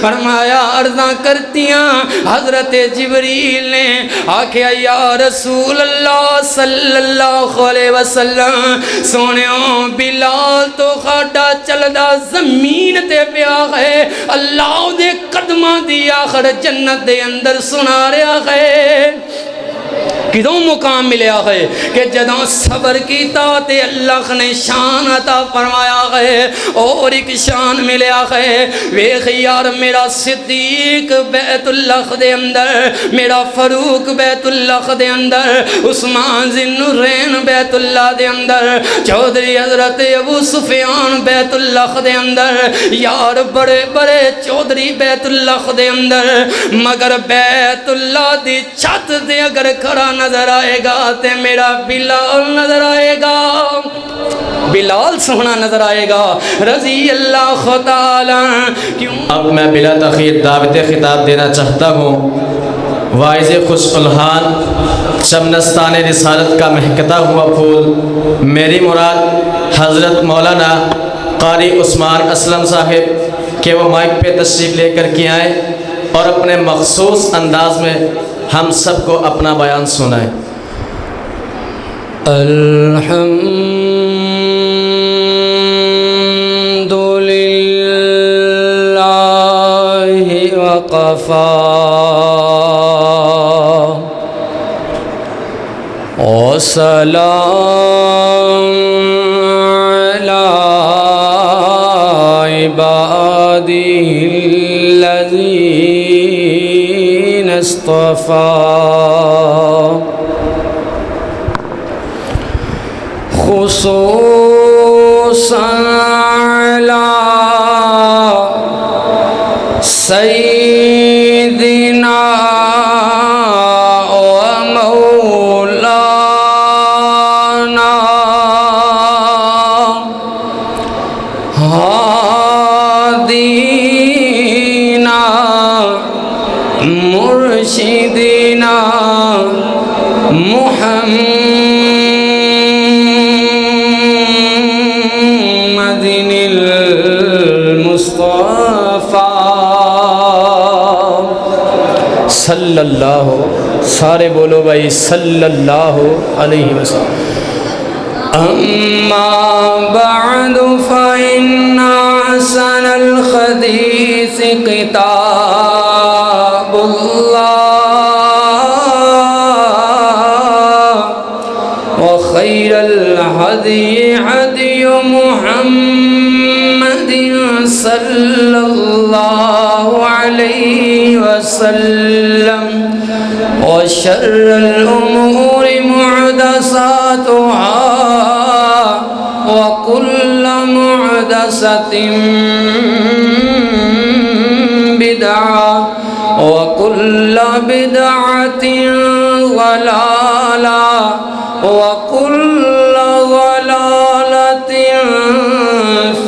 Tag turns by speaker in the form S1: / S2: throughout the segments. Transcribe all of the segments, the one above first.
S1: فرمایا عرضاں کرتیاں حضرت جبریل نے آکھیا یا رسول اللہ صلی اللہ علیہ وسلم سونیوں بلال تو خاڑا چلدا زمین تے پیا ہے اللہ دے قدمہ دی آخر جنت دے اندر سنا رہا ہے کدوں مقام ملیا ہے کہ جدوں صبر کیتا تے اللہ نے شان عطا فرمایا ہے اور ایک شان ملیا ہے ویخ یار میرا صدیق بیت اللہ دے اندر میرا فاروق بیت اللہ دے اندر عثمان ذی النورین بیت اللہ دے اندر چودھری حضرت ابو سفیان بیت اللہ دے اندر یار بڑے بڑے چودھری بیت اللہ دے اندر مگر بیت اللہ دی چھت دے اگر کھڑا نظر آئے گا تے میرا بلال نظر آئے گا بلال سونا نظر آئے گا رضی اللہ تعالیٰ کیوں
S2: اب میں بلا تاخیر دعوت خطاب دینا چاہتا ہوں واعظ خوش الحان شبنستان رسالت کا مہکتا ہوا پھول میری مراد حضرت مولانا قاری عثمان اسلم صاحب کہ وہ مائک پہ تشریف لے کر کے آئیں اور اپنے مخصوص انداز میں ہم سب کو اپنا بیان سنائیں
S1: الحمد للہ وقفا وسلام علی عبادہ الذین اصطفى خصوصا على سيدنا ومولانا هادينا مرشدنا محمد صلی اللہ سارے بولو بھائی صلی اللہ علیہ وسلم اما بعد فإن أحسن الحديث كتاب الله وخير الهدي هدي محمد صلى الله عليه وسلم وشر الأمور محدثاتها وكل محدثة بدعة وكل بدعة ضلالة وكل ضلالة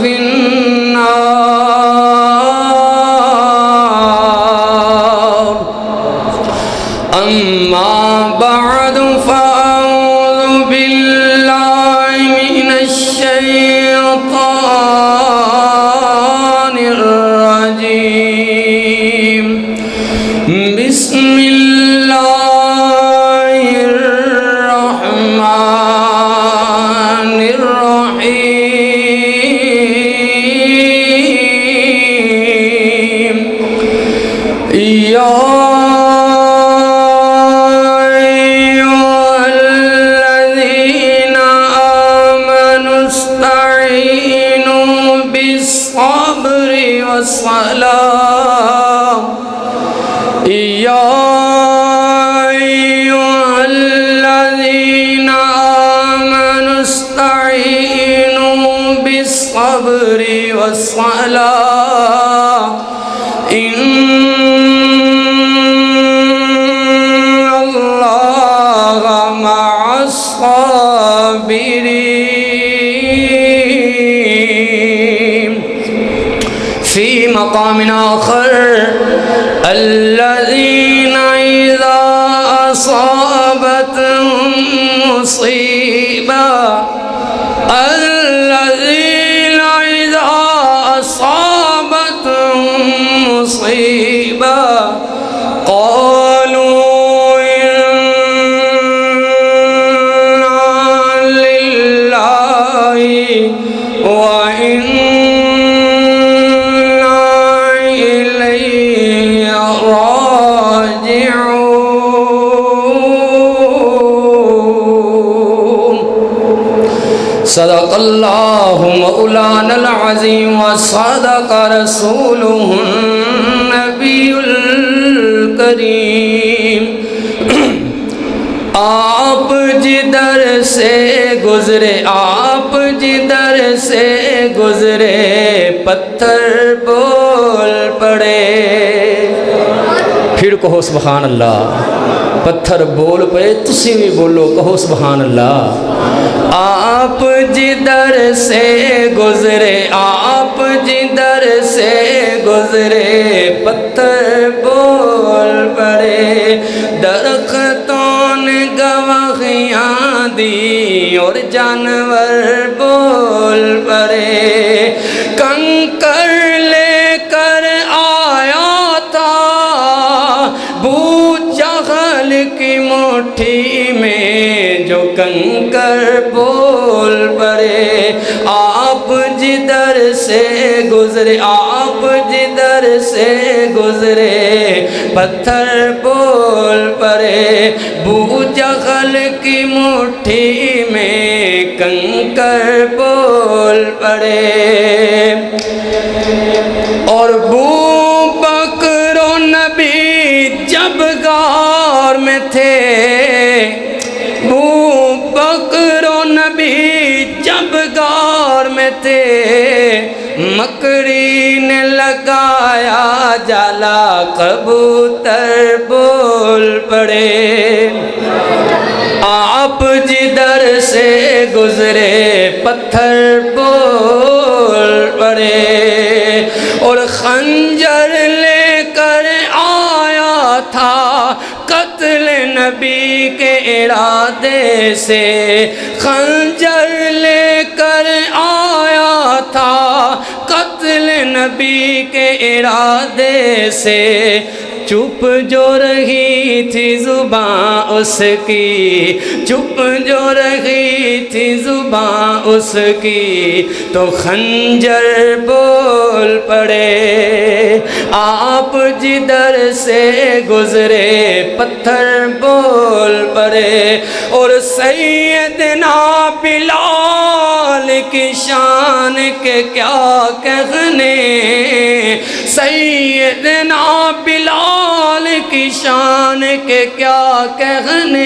S1: في النار أما بعد فأعوذ بالله من الشيطان الرجيم بسم الله الرحمن الرحيم يا أيها الذين آمنوا استعينوا بالصبر والصلاة يا أيها الذين آمنوا استعينوا بالصبر والصلاة إن الله مع الصابرين في مقام آخر الذين إذا أصابتهم مصيبة الذين إذا أصابتهم مصيبة مصیبہ قالوا انا للہ وانا الیہ راجعون صدق اللہ مولانا العظیم وصدق رسولہ النبی الکریم آپ جدھر سے گزرے آپ جدھر سے گزرے پتھر بول پڑے پھر کہو سبحان اللہ پتھر بول پڑے تسی بھی بولو کہو سبحان اللہ آپ جدھر سے گزرے آپ جدھر سے گزرے پتھر بول پڑے درختوں نے گواہیاں دی اور جانور بول پڑے کنکر لے کر آیا تھا بو جہل کی مٹھی میں جو کنکر بول پڑے آپ جدھر سے گزرے آپ جدھر سے گزرے پتھر بول پڑے بو جہل کی مٹھی میں کنکر بول پڑے اور بو بکر و نبی جب غار میں تھے بو بکر و نبی جب غار میں تھے مکڑی نے لگایا جالا کبوتر بول پڑے آپ جدھر سے گزرے پتھر بول پڑے اور خنجر لے کر آیا تھا قتل نبی کے ارادے سے خنجر لے کر آیا تھا قتل نبی کے ارادے سے چپ جو رہی تھی زباں اس کی چپ جو رہی تھی زباں اس کی تو خنجر بول پڑے آپ جدھر سے گزرے پتھر بول پڑے اور سیدنا بلال کی شان کے کیا کہنے سیدنا بلال کی شان کے کیا کہنے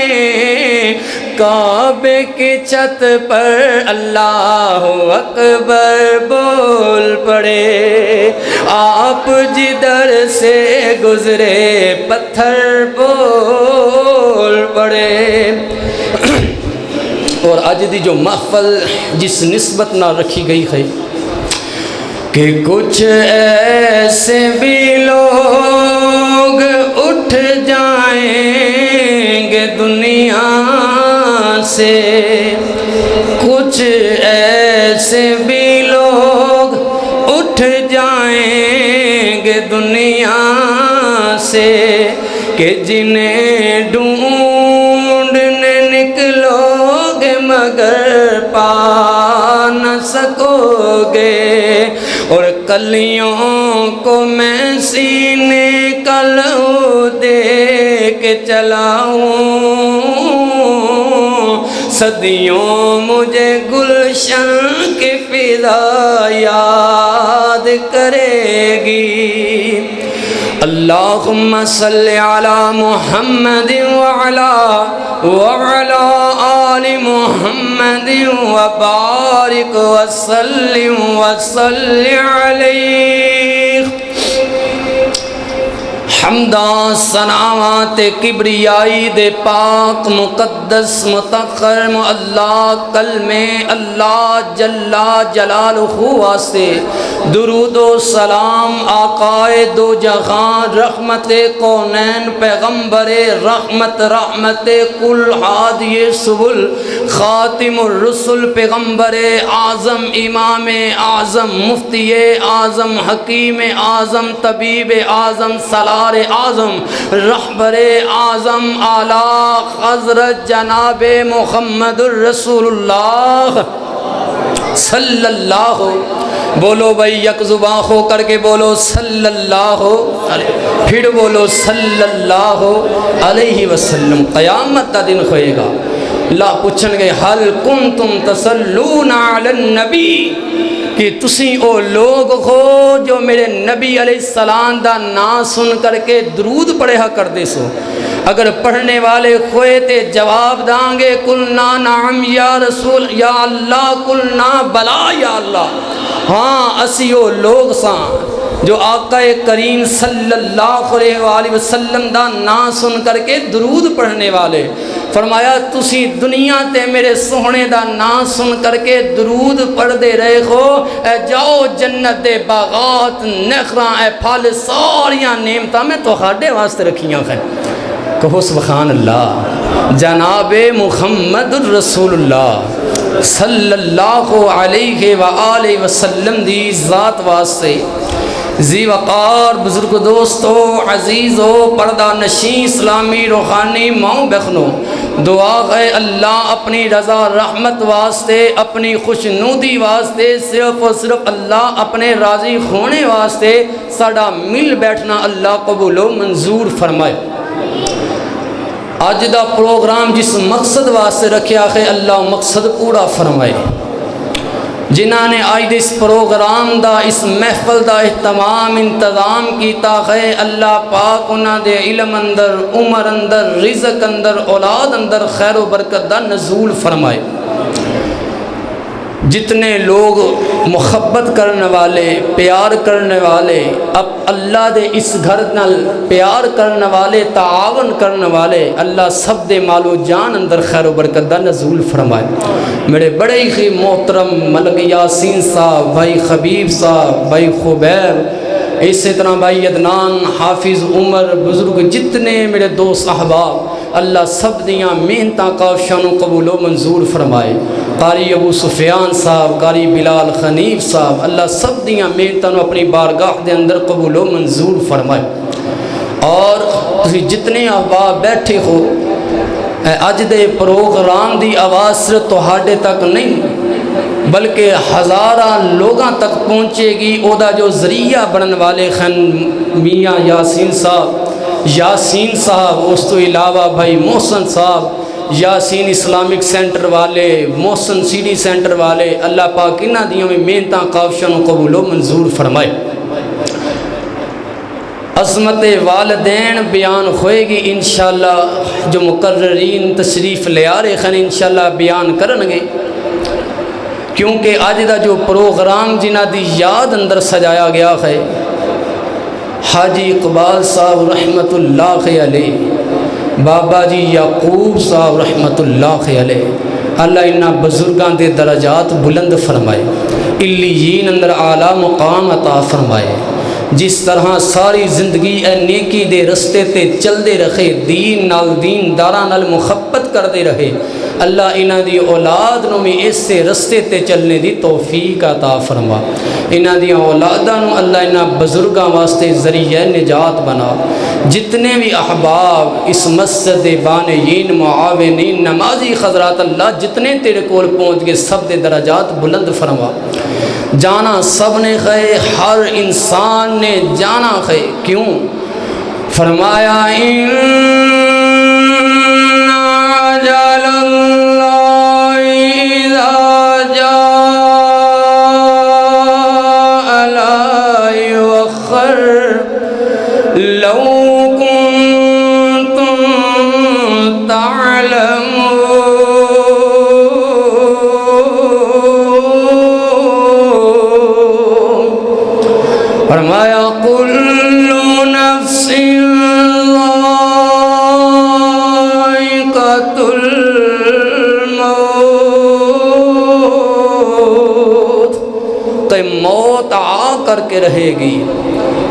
S1: کعبے کی چھت پر اللہ اکبر بول پڑے آپ جدھر سے گزرے پتھر بول پڑے اور آج دی جو محفل جس نسبت نہ رکھی گئی ہے کہ کچھ ایسے بھی لوگ اٹھ جائیں گے دنیا سے کچھ ایسے بھی لوگ اٹھ جائیں گے دنیا سے کہ جنہیں ڈھونڈنے نکلو گے مگر پا نہ سکو گے اور کلیوں کو میں سینے کا لہو دے کے چلاؤں صدیوں مجھے گلشن کی فضا یاد کرے گی اللہم صلی علی محمد وعلی آل محمد وبارک وسلم وصلی علیہ حمدہ ثناوات کبریائی دے پاک مقدس متقر اللہ کلمے اللہ جل جلالہ واسطے درود و سلام آقائے دو جہاں رحمت کونین پیغمبر رحمت رحمت کل ہادی سبل خاتم الرسل پیغمبر اعظم امام اعظم مفتی اعظم حکیم اعظم طبیب اعظم سالار اعظم رہبر اعظم اعلیٰ حضرت جناب محمد الرسول اللہ صلی اللہ بولو بھائی یک زباں ہو کر کے بولو صلی اللہ علیہ، پھر بولو صلی اللہ علیہ وسلم۔ قیامت کا دن ہوئے گا، اللہ پوچھن گے حل کنتم تصلون علی النبی، کہ تسی او لوگ ہو جو میرے نبی علیہ السلام دا نام سن کر کے درود پڑھا کر دے سو۔ اگر پڑھنے والے ہوئے تے جواب دیں گے قلنا نعم یا رسول یا اللہ، قلنا بلا یا اللہ، ہاں اسی او لوگ ساں جو آقا کریم صلی اللہ علیہ وآلہ وسلم دا نام سن کر کے درود پڑھنے والے۔ فرمایا تسی دنیا تے میرے سونے دا نام سن کر کے درود پڑھ دے رہے ہو، اے جاؤ جنت دے باغات نخراں اے پھل ساریاں نعمتاں میں تہاڈے واسطے رکھیاں ہیں۔ کہو سبحان اللہ۔ جناب محمد الرسول اللہ صلی اللہ علیہ وآلہ وسلم دی ذات واسطے ذی وقار بزرگ دوستو عزیزو پردہ نشین اسلامی روحانی ماؤں بخنو، دعا ہے اللہ اپنی رضا رحمت واسطے اپنی خوشنودی واسطے صرف اور صرف اللہ اپنے راضی ہونے واسطے ساڈا مل بیٹھنا اللہ قبول و منظور فرمائے۔ آج دا پروگرام جس مقصد واسطے رکھیا ہے اللہ مقصد پورا فرمائے۔ جنہاں نے آج اس پروگرام دا اس محفل دا اہتمام انتظام کیتا ہے اللہ پاک انہاں دے علم اندر عمر اندر رزق اندر اولاد اندر خیر و برکت دا نزول فرمائے۔ جتنے لوگ محبت کرنے والے پیار کرنے والے اب اللہ دے اس گھر نال پیار کرنے والے تعاون کرنے والے اللہ سب دے مال و جان اندر خیر و برکت دا نزول فرمائے۔ میرے بڑے ہی محترم ملک یاسین صاحب، بھائی خبیب صاحب، بھائی خبیر، اسی طرح بھائی عدنان، حافظ عمر، بزرگ جتنے میرے دوست احباب اللہ سب دیاں محنتاں کافشانوں قبول و منظور فرمائے۔ قاری ابو سفیان صاحب، قاری بلال خنیف صاحب اللہ سب دیاں محنتاں اپنی بارگاہ دے اندر قبول و منظور فرمائے۔ اور جتنے احباب بیٹھے ہو اج دے پروگرام دی آواز صرف تہاڈے تک نہیں بلکہ ہزاراں لوگاں تک پہنچے گی۔ او دا جو ذریعہ بنن والے خن میاں یاسین صاحب، اس تو علاوہ بھائی محسن صاحب، یاسین اسلامک سینٹر والے، محسن سی ڈی سینٹر والے اللہ پاک انہاں دیاں میں محنتاں کافشاں قبول و منظور فرمائے۔ عظمت والدین بیان ہوئے گی انشاءاللہ، جو مقررین تشریف لے آ رہے ہیں انشاءاللہ بیان کرنگے، کیونکہ آج دا جو پروگرام جنہ دی یاد اندر سجایا گیا ہے حاجی اقبال صاحب رحمت اللہ علیہ، بابا جی یعقوب صاحب رحمت اللہ علیہ، اللہ انہاں بزرگاں دے درجات بلند فرمائے، علیین اندر اعلیٰ مقام عطا فرمائے۔ جس طرح ساری زندگی اے نیکی دے رستے تے چل دے رکھے، دین نال دین داراں نال محبت کر دے رہے، اللہ انہاں دی اولاد نو بھی اس سے رستے تے چلنے دی توفیق عطا فرما۔ انہاں دی اولاداں نو اللہ انہاں بزرگاں واسطے ذریعہ نجات بنا۔ جتنے بھی احباب اس مسجد دے بانیین معاونین نمازی حضرات اللہ جتنے تیرے کول پہنچ گئے سب دے درجات بلند فرما۔ جانا سب نے ہے، ہر انسان نے جانا ہے، کیوں؟ فرمایا ان اجل اللہ اذا جاء لا یؤخر لو کنتم تعلمون۔ فرمایا کل نفس ذائقۃ الموت، کہ موت آ کر کے رہے گی،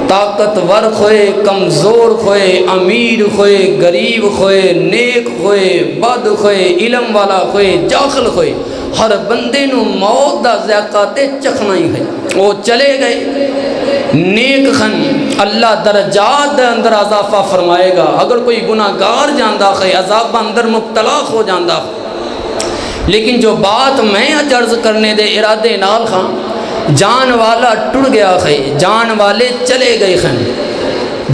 S1: طاقتور ہوئے کمزور ہوئے، امیر ہوئے غریب ہوئے، نیک ہوئے بد ہوئے، علم والا ہوئے جاہل ہوئے، ہر بندے نو موت دا ذائقہ تے چکھنا ہی ہے۔ وہ چلے گئے نیک خن اللہ درجات دے اندر اضافہ فرمائے گا، اگر کوئی گناہگار جاندہ ہے عذاب اندر مبتلا ہو جاندہ ہے۔ لیکن جو بات میں عرض کرنے دے ارادے نال خاں، جان والا ٹر گیا ہے، جان والے چلے گئے خن۔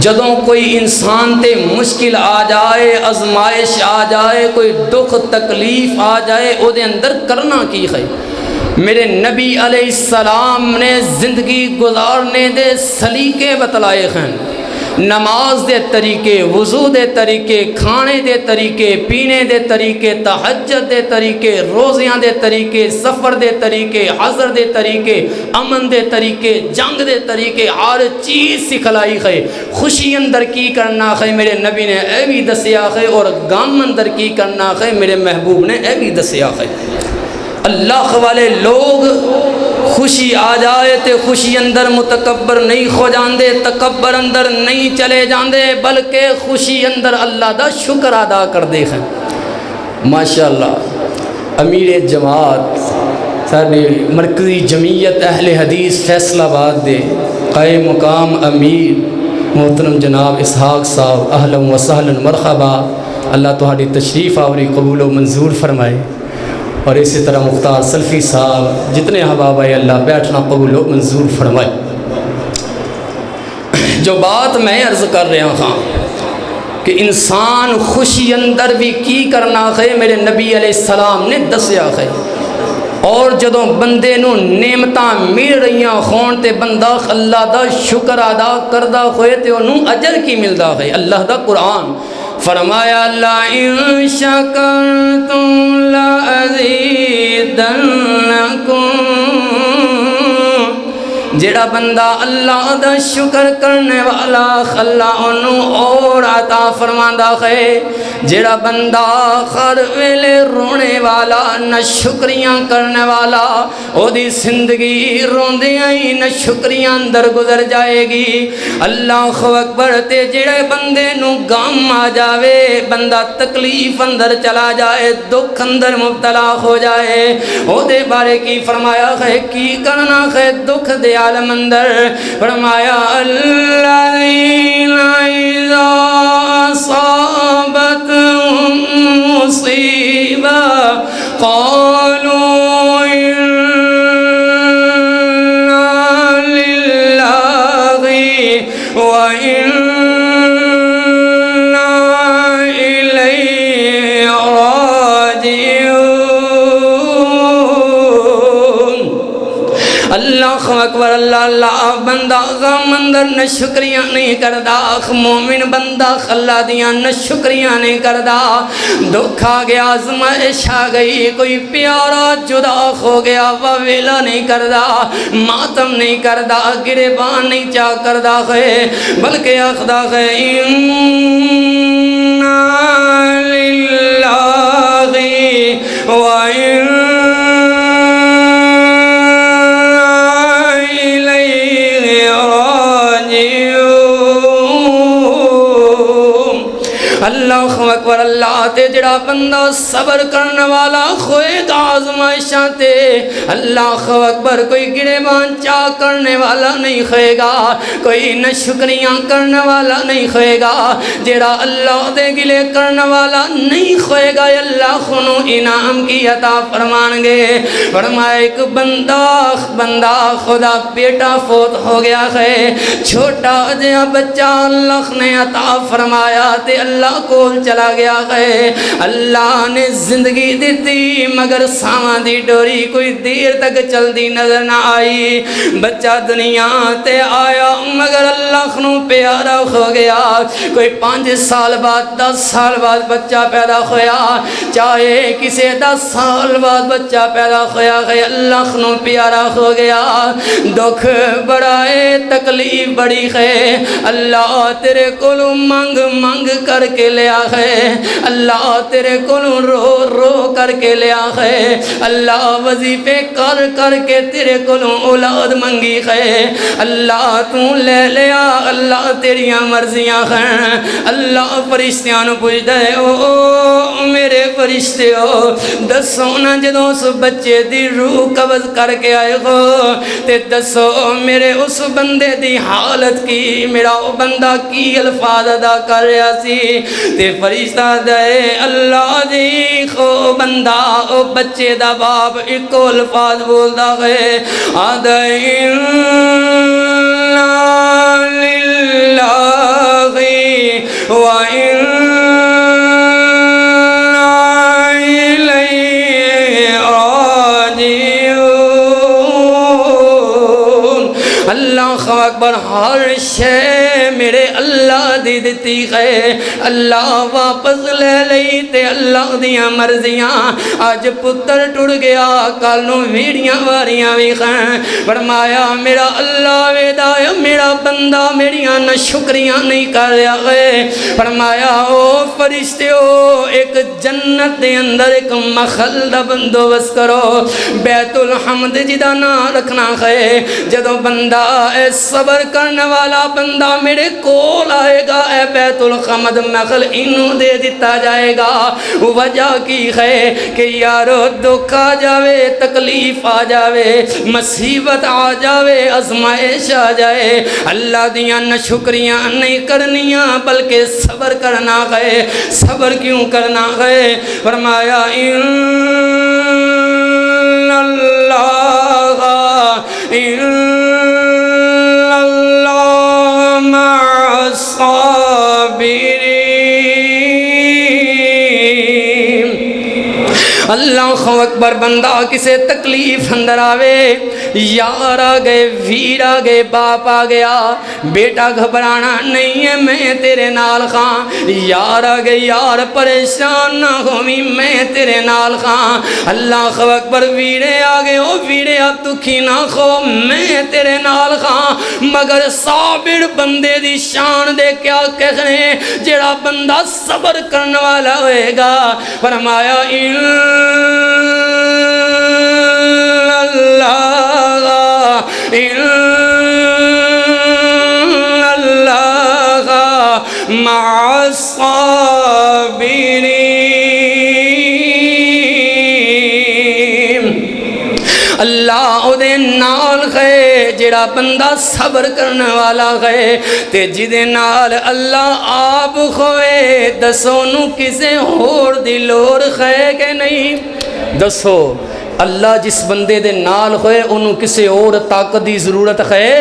S1: جدوں کوئی انسان تے مشکل آ جائے، آزمائش آ جائے، کوئی دکھ تکلیف آ جائے، او دے اندر کرنا کی ہے؟ میرے نبی علیہ السلام نے زندگی گزارنے دے سلیقے بتلائے ہیں، نماز دے طریقے، وضو دے طریقے، کھانے دے طریقے، پینے دے طریقے، تہجد دے طریقے، روزیاں دے طریقے، سفر دے طریقے، حضر دے طریقے، امن دے طریقے، جنگ دے طریقے، ہر چیز سکھلائی ہے۔ خوشی اندر کی کرنا ہے میرے نبی نے اے بھی دسیا ہے، اور غم اندر کی کرنا ہے میرے محبوب نے اے بھی دسیا ہے۔ اللہ والے لوگ خوشی آ جائے تے خوشی اندر متکبر نہیں ہو جاندے، تکبر اندر نہیں چلے جاندے، بلکہ خوشی اندر اللہ دا شکر ادا کر دے ہیں۔ ماشاءاللہ امیر جماعت سارے مرکزی جمعیت اہل حدیث فیصلہ آباد دے قائم مقام امیر محترم جناب اسحاق صاحب، اہلا و سہلا مرحبا، اللہ تہاڈی تشریف آوری قبول و منظور فرمائے۔ اور اسی طرح مختار سلفی صاحب، جتنے احباب آئے اللہ بیٹھنا قبول و منظور فرمائے۔ جو بات میں عرض کر رہا ہاں کہ انسان خوشی اندر بھی کی کرنا ہے میرے نبی علیہ السلام نے دسیا ہے، اور جدوں بندے نو نعمتاں مل رہیاں ہون تے بندہ اللہ دا شکر ادا کردا ہوئے تے انہوں اجر کی ملدا ہے۔ اللہ دا قرآن فرمایا لَئِن شَكَرْتُمْ لَأَزِيدَنَّكُمْ، جڑا بندہ اللہ دا شکر کرنے والا اللہ انہوں اور عطا فرماندا ہے۔ جڑا بندہ ہر ویلے رونے والا نہ شکریاں کرنے والا، او دی زندگی روندیاں ہی نہ شکریاں اندر گزر جائے گی۔ اللہ اکبر۔ تے جڑے بندے نو غم آ جاوے، بندہ تکلیف اندر چلا جائے، دکھ اندر مبتلا ہو جائے، او دے بارے کی فرمایا ہے، کی کرنا ہے دکھ دے عالم اندر؟ فرمایا الذین اذا اصابتهم مصیبہ قالوا انا للہ وانا الیہ راجعون۔ اللہ اکبر۔ اللہ بندہ غم اندر نہ شکریاں نہیں کردا، مومن بندہ اللہ دیاں نہ شکریاں نہیں کردا۔ دکھ آ گیا، آزمائش آ گئی، کوئی پیارا جدا ہو گیا، ویلا نہیں کردا، ماتم نہیں کردا، گریبان نہیں چا کردا ہے، بلکہ آخدا ہے انا للہ وَإِنَّا اللہ اکبر۔ اللہ تے جڑا بندہ صبر کرنے والا ہوئے گا آزمائشاں تے، اللہ اکبر، کوئی گریبان چا کرنے والا نہیں ہوئے گا، کوئی نہ شکریاں کرنے والا نہیں ہوئے گا۔ جڑا اللہ دے گلے کرنے والا نہیں ہوئے گا، اللہ خنو انعام کی عطا فرمان گے۔ فرمایا ایک بندہ خدا بیٹا فوت ہو گیا ہے، چھوٹا جہا بچہ اللہ نے عطا فرمایا تے اللہ کول چلا گیا ہے۔ اللہ نے زندگی دیتی مگر ساواں دی ڈوری کوئی دیر تک چل دی نظر نہ آئی۔ بچہ دنیا تے آیا مگر اللہ نو پیارا ہو گیا۔ کوئی 5 سال بعد 10 سال بعد بچہ پیدا ہویا، چاہے کسے 10 سال بعد بچہ پیدا ہویا ہے، اللہ نو پیارا ہو گیا۔ دکھ بڑا ہے، تکلیف بڑی ہے، اللہ تیرے کولو منگ منگ کر کے کے لیا ہے اللہ تیرے کو رو رو کر کے لیا ہے اللہ وظیفے کر کر کے تیرے کو اولاد منگی ہے اللہ تو لے لیا اللہ تیریاں مرضیاں ہیں اللہ فرشتیاں نو پوچھ دے او میرے فرشتے ہو دسو نا جدوں اس بچے دی روح قبض کر کے آئے ہو تے دسو میرے اس بندے دی حالت کی میرا او بندہ کی الفاظ ادا کر رہا سی تے فرشتہ دے اللہ جی خو بندہ او بچے دا باپ ایک الفاظ بولدا ہے انا للہ و اللہ اکبر ہر شے میرے اللہ دی دتی ہے اللہ واپس لے لئی تے اللہ دیاں مرضیاں آج پتر ٹڑ گیا کل نو ویڑیاں واریاں بھی ہیں فرمایا میرا اللہ ویدا میرا بندہ میریاں نہ شکریاں نہیں کر رہا ہے فرمایا او فرشتیو ایک جنت دے اندر ایک مخل دا بندوبست کرو بیت الحمد جدا نا رکھنا ہے جدو بندہ اے صبر کرنے والا بندہ میرے کول آئے گا اے بیت الحمد مخل انہوں دے دیتا جائے گا وجہ کی ہے کہ یارو دکھ آ جاوے تکلیف آ جاوے مصیبت آ جاوے ازمائش آ جائے اللہ دیاں نہ شکریاں نہیں کرنیاں بلکہ صبر کرنا ہے صبر کیوں کرنا ہے فرمایا ان اللہ مع الصابرین اللہ اکبر بندہ کسے تکلیف اندر آوے یار آ گئے ویر آ گئے باپ آ گیا بیٹا گھبرانا نہیں ہے میں تیرے نال خاں یار آ گئے یار پریشان نہ ہومی میں تیرے نال خاں اللہ اکبر ویرے آ گئے او ویرے اب دکھی نہ ہو میں تیرے نال خاں مگر صابر بندے دی شان دے کیا کہنے جڑا بندہ صبر کرنے والا ہوئے گا فرمایا مع الصابرین اللہ او دے نال ہے جڑا بندہ صبر کرنے والا ہے تے جدے نال اللہ آپ خوئے دسو نو کسے ہور دی لوڑ ہے کہ نہیں دسو اللہ جس بندے دے نال ہوئے انہوں کسے اور طاقت دی ضرورت ہے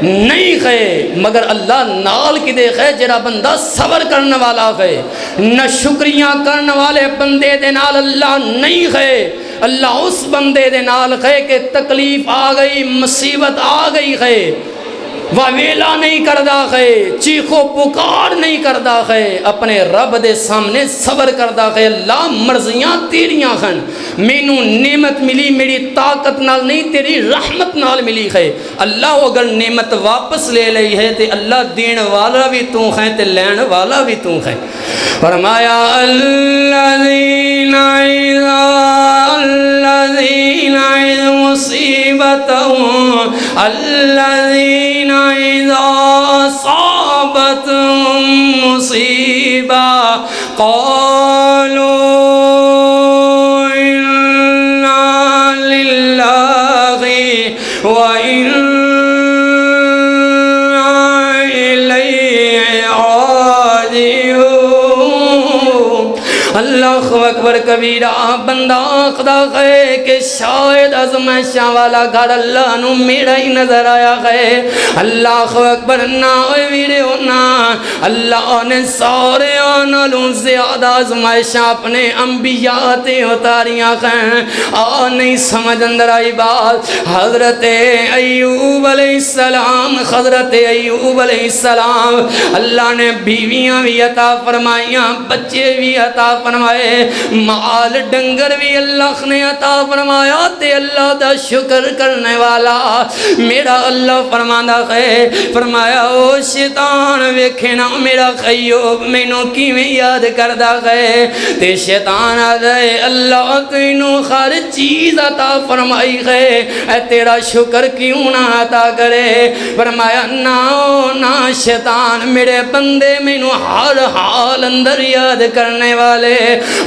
S1: نہیں ہے مگر اللہ نال کی دے ہے جڑا بندہ صبر کرنے والا ہے نہ شکریاں کرنے والے بندے دے نال اللہ نہیں ہے اللہ اس بندے دے نال ہے کہ تکلیف آ گئی مصیبت آ گئی ہے ویلا نہیں کردہ ہے چیخو پکار نہیں کردہ ہے اپنے رب دے سامنے صبر کردہ ہے اللہ مرضیاں تیریاں ہیں مینوں نعمت ملی میری طاقت نال نہیں تیری رحمت نال ملی ہے اللہ اگر نعمت واپس لے لئی ہے تے اللہ دین والا بھی تو ہے تے لین والا بھی تو ہے فرمایا الذین عید مصیبتهم الذین اذا اصابتهم مصیبہ قالوا انا للہ وانا الیہ راجعون اللہ اکبر کبیرہ بندہ خدا ہے کہ شاید ازمائشاں والا گھر اللہ نو میرا ہی نظر آیا ہے اللہ اکبر نہ ہوئے ویرے ہونا اللہ نے سارے آنالوں زیادہ ازمائشاں اپنے انبیاء تے اتاریاں ہیں نہیں سمجھ اندر آئی بات حضرت ایوب علیہ السلام اللہ نے بیویاں بھی عطا فرمائیاں بچے بھی عطا فرمائے مال ڈنگر بھی اللہ نے عطا فرمایا تے اللہ دا شکر کرنے والا میرا اللہ فرمانا ہے فرمایا او شیطان ویکھے نا میرا ایوب مینوں کیویں یاد کردا ہے تے شیطان آدھے اللہ تینوں ہر چیز عطا فرمائی ہے اے تیرا شکر کیوں نہ عطا کرے فرمایا نا شیطان میرے بندے مینوں ہر حال اندر یاد کرنے والے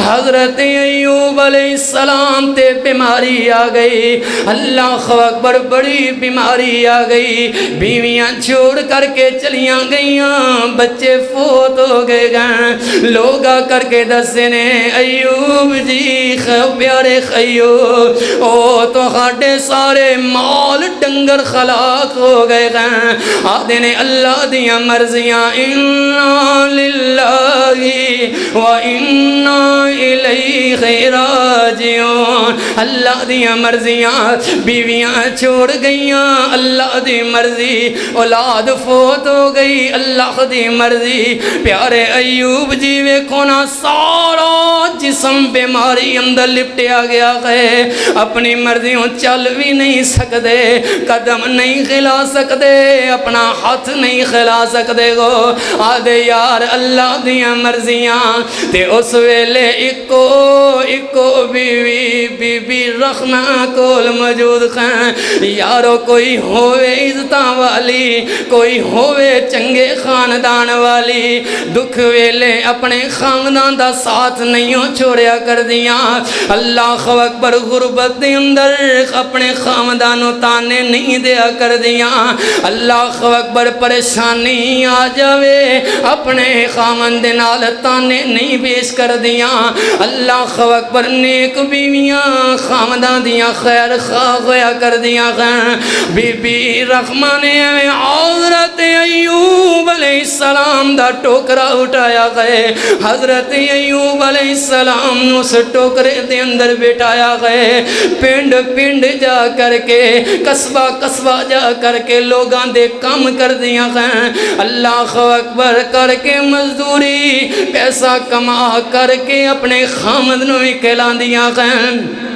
S1: حضرت ایوب علیہ السلام تے بیماری آ گئی اللہ اکبر بڑی بیماری آ گئی بیویاں چھوڑ کر کے چلیاں گئیاں بچے فوت ہو گئے گئے لوگ آ کر کے دسے نے ایوب جی پیارے ایوب او تو ہاڈے سارے مال ڈنگر خلاق ہو گئے گئے آدھے نے اللہ دیاں مرضیاں انا للہ و انا الیہ راجعون اللہ دیاں مرضیاں بیویاں چھوڑ گئیاں اللہ دی مرضی اولاد فوت ہو گئی اللہ دی مرضی پیارے ایوب جی ویکھو نا سارا جسم بیماری اندر لپٹیا گیا ہے اپنی مرضیوں چل بھی نہیں سکتے قدم نہیں کھلا سکتے اپنا ہاتھ نہیں کھلا سکتے گو آدھے یار اللہ دیاں مرضیاں تے اس ویلے اکو بی بی رحمہ کول موجود ہیں یارو کوئی ہوئے عزتاں والی کوئی ہوئے چنگے خاندان والی دکھ ویلے اپنے خاندان دا ساتھ نہیں چھوڑیا کر دیاں اللہ اکبر غربت دے اندر اپنے خاندانوں تانے نہیں دیا کر دیاں اللہ اکبر پریشانی آ جاوے اپنے خامن دے نال تانے نہیں پیش کر دیاں اللہ اکبر نیک بیویاں خامدان دیاں خیر خواہ ہویا کر دیاں بی بی رحمہ نے حضرت ایوب علیہ السلام دا ٹوکرا اٹھایا گئے حضرت ایوب علیہ السلام اس ٹوکرے دے اندر بٹھایا گئے پنڈ پنڈ جا کر کے قصبہ قصبہ جا کر کے لوگاں دے کام کر دیاں گئے اللہ اکبر کر کے مزدوری پیسہ کما کر کے اپنے خامد نو کھلا دیاں گئے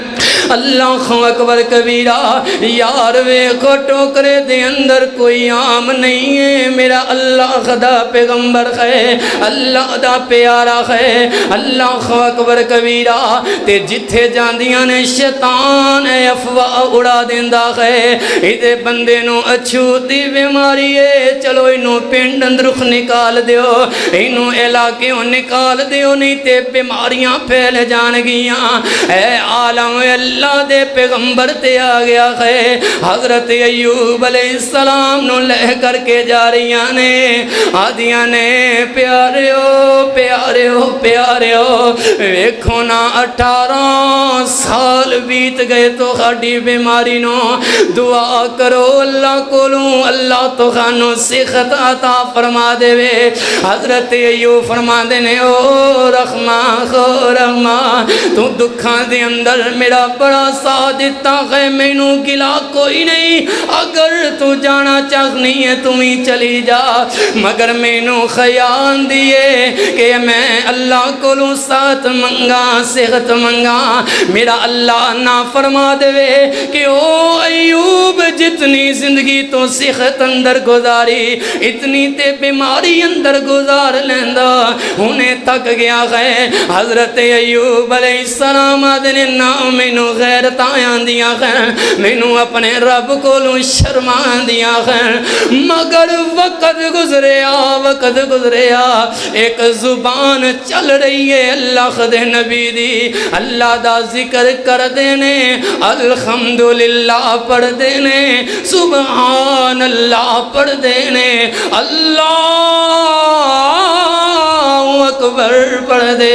S1: اللہ اکبر کبیرہ یار ویکھو ٹوکرے دے اندر کوئی عام نہیں ہے میرا اللہ خدا پیغمبر ہے اللہ دا پیارا ہے اللہ اکبر کبیرہ تے جتھے جاندیاں نے شیطان افواہ اڑا دیندا ہے ایدے بندے نو اچھوتی بیماری ہے چلو اینو پنڈ اندرخ نکال دیو اینو علاقیوں نکال دیو نہیں تے بیماریاں پھیل جان گیاں اے عالم اللہ دے پیغمبر تے آ گیا ہے حضرت ایوب علیہ السلام نو لے کر کے جا رہیاں نے آدیاں نے پیارے ہو ویکھو نا 18 سال بیت گئے تو خاڑی بیماری نو دعا کرو اللہ کولوں اللہ تو خانو صحت عطا فرما دے وے حضرت ایوب فرما دے نے او رحمہ تو دکھاں دے اندر میرا بڑا ساتھ دیتا ہے مینوں گلا کوئی نہیں اگر تو جانا چاہنی ہے تم ہی چلی جا مگر مینوں خیال دیے کہ میں اللہ کو ساتھ منگا صحت منگا میرا اللہ نہ فرما دے کہ او ایوب جتنی زندگی تو صحت اندر گزاری اتنی تے بیماری اندر گزار لیندہ انہیں تک گیا ہے حضرت ایوب علیہ السلام آدھنے نام مینوں غیرت آیاں دیاں خیر مینوں اپنے رب کو شرمان دیاں خیر مگر وقت گزریا ایک زبان چل رہی ہے اللہ دے نبی دی اللہ دا ذکر کر دینے الحمدللہ پڑھ دینے سبحان اللہ پڑھ دینے اللہ اکبر پڑھ دے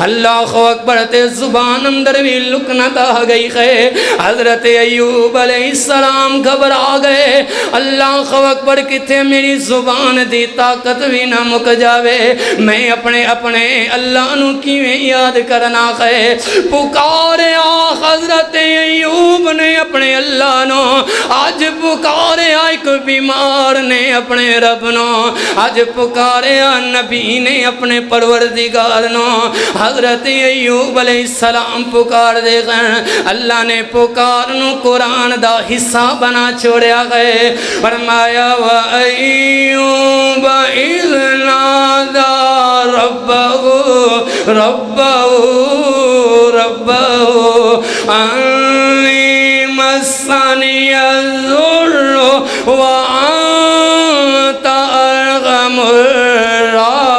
S1: اللہ اکبر تے زبان اندر بھی لکنت آ گئی ہے حضرت ایوب علیہ السلام گھبرا گئے اللہ اکبر کتے میری زبان دی طاقت بھی نہ مک جاوے میں اپنے اللہ نو کیویں یاد کرنا ہے پکاریا حضرت ایوب نے اپنے اللہ نو آج پکاریا ایک بیمار نے اپنے رب نو آج پکاریا نبی نے اپنے پروردگار نو حضرت ایوب علیہ السلام پکار دے گئے اللہ نے پکار نو قرآن دا حصہ بنا چھوڑیا گئے فرمایا وَأَيُّوبَ إِذْ نَادَى رَبَّهُ أَنِّي مَسَّنِيَ الضُّرُّ وَأَنْتَ أَرْحَمُ الراحمين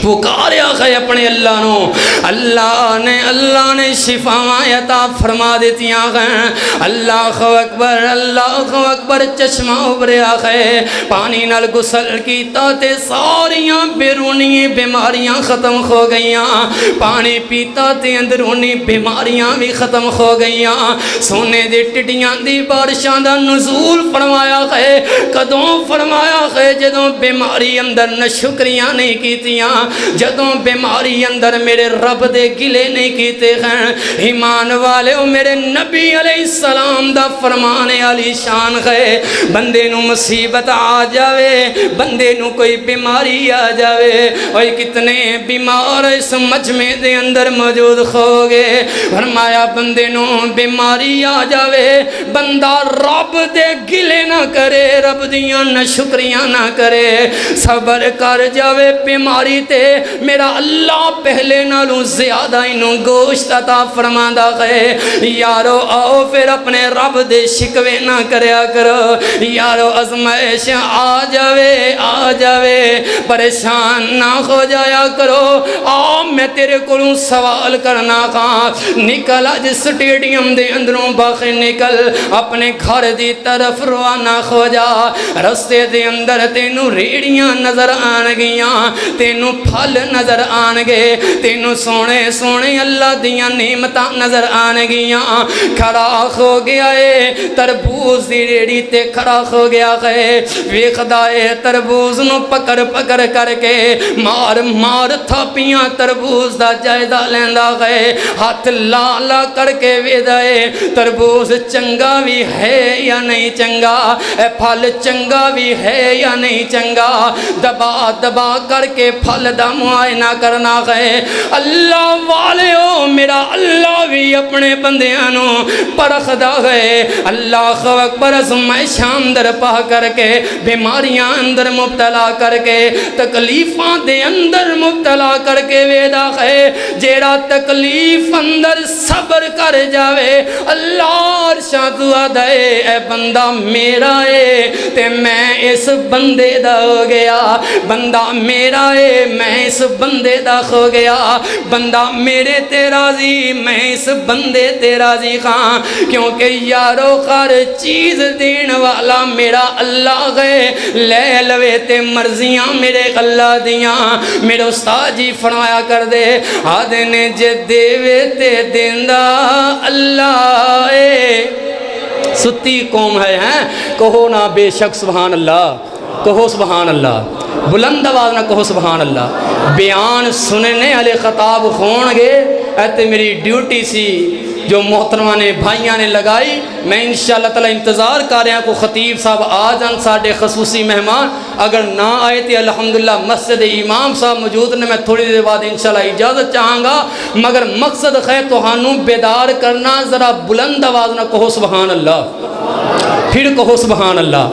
S1: پکاریا گئے اپنے اللہ نو اللہ نے شفاواں عطا فرما دیتیاں گئے اللہ اکبر چشمہ ابھریا گئے پانی نال غسل کیتا تے ساریاں بیرونی بیماریاں ختم ہو گئیاں پانی پیتا تے اندرونی بیماریاں بھی ختم ہو گئیاں سونے دے ٹڈیاں دی بارشاں دا نزول فرمایا گئے کدوں فرمایا گئے جدوں بیماری اندر نشکریاں نہیں کیتیاں جدوں بیماری اندر میرے رب دے گلے نہیں کیتے ہیں ایمان والے میرے نبی علیہ السلام دا فرمان علی شان ہے بندے نو مصیبت آ جاوے بندے نو کوئی بیماری آ جاوے اور کتنے بیمار اس مجمع دے اندر موجود ہو گئے فرمایا بندے نو بیماری آ جاوے بندہ رب دے گلے نہ کرے رب دیاں نہ شکریاں نہ کرے صبر کر جاوے بیماری تے میرا اللہ پہلے نالوں زیادہ انہوں گوشت عطا فرماندا ہے یارو آؤ پھر اپنے رب دے شکوے نہ کریا کرو یارو ازمائش آ جاوے پریشان نہ ہو جایا کرو آؤ میں تیرے کولوں سوال کرنا کہاں نکل اج سٹیڈیم دے اندروں باہر نکل اپنے گھر دی طرف روانہ ہو جا رستے دے اندر تینوں ریڑیاں نظر آن گیاں تینوں پھل نظر آن گے تینوں سونے سونے اللہ دیاں نعمتاں نظر آن گیاں کھڑا ہو گیا ہے تربوز دی ریڑی تے کھڑا ہو گیا ہے ویکھدا ہے تربوز نو پکڑ کر کے مار تھاپیاں تربوز دا جائزہ لیندا ہے ہاتھ لا کر کے ویدا ہے تربوز چنگا بھی ہے یا نہیں چنگا اے پھل چنگا بھی ہے یا نہیں چنگا دبا کر کے پھل دا معائنہ کرنا ہے اللہ والے ہو میرا اللہ بھی اپنے بندیانوں پرخدا ہے اللہ اکبر ازمائشاں اندر پا کر کے بیماریاں اندر مبتلا کر کے تکلیفاں دے اندر مبتلا کر کے ویدا ہے جیڑا تکلیف اندر صبر کر جاوے اللہ عرشاں دعا دے اے بندہ میرا ہے تے میں اس بندے دا ہو گیا بندہ میرا ہے میں اس بندے دا ہو گیا بندہ میرے تے راضی میں اس بندے تے راضی خاں کیونکہ یارو ہر چیز دین والا میرا اللہ ہے لے لوے تے مرضیاں میرے اللہ دیاں میرے استاد جی فرمایا کر دے آدھے نے جے دیوے تے دیندہ اللہ ہے ستی قوم ہے کہو نا بے شک سبحان اللہ کہو سبحان اللہ بلند آواز نہ کہو سبحان اللہ بیان سننے والے خطاب ہون گے ایتے میری ڈیوٹی سی جو محترمہ نے بھائیاں نے لگائی میں انشاءاللہ تعالی انتظار کر رہا ہوں کو خطیب صاحب آ جان ساڑھے خصوصی مہمان اگر نہ آئے تھے الحمدللہ مسجد امام صاحب موجود نے میں تھوڑی دیر بعد انشاءاللہ اجازت چاہاں گا مگر مقصد ہے تو ہانوں بیدار کرنا ذرا بلند آواز نہ کہو سبحان اللہ پھر کہو سبحان اللہ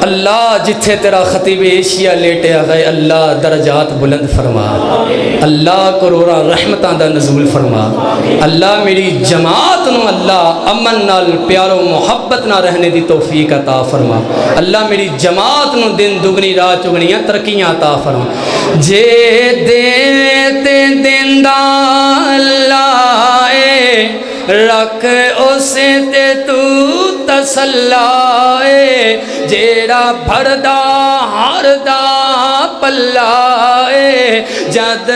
S1: اللہ جتھے تیرا خطیب ایشیا لیٹے آگئے اللہ درجات بلند فرما اللہ کروڑا رحمتاں دا نزول فرما اللہ میری جماعت نو اللہ امن نال پیار و محبت نہ رہنے دی توفیق عطا فرما اللہ میری جماعت نو دن دگنی رات چگنیاں ترقیاں عطا فرما جے دیتے دن دا اللہ رکھ اسے تے تو تسلائے جیڑا بھردا ہاردا پلائے جد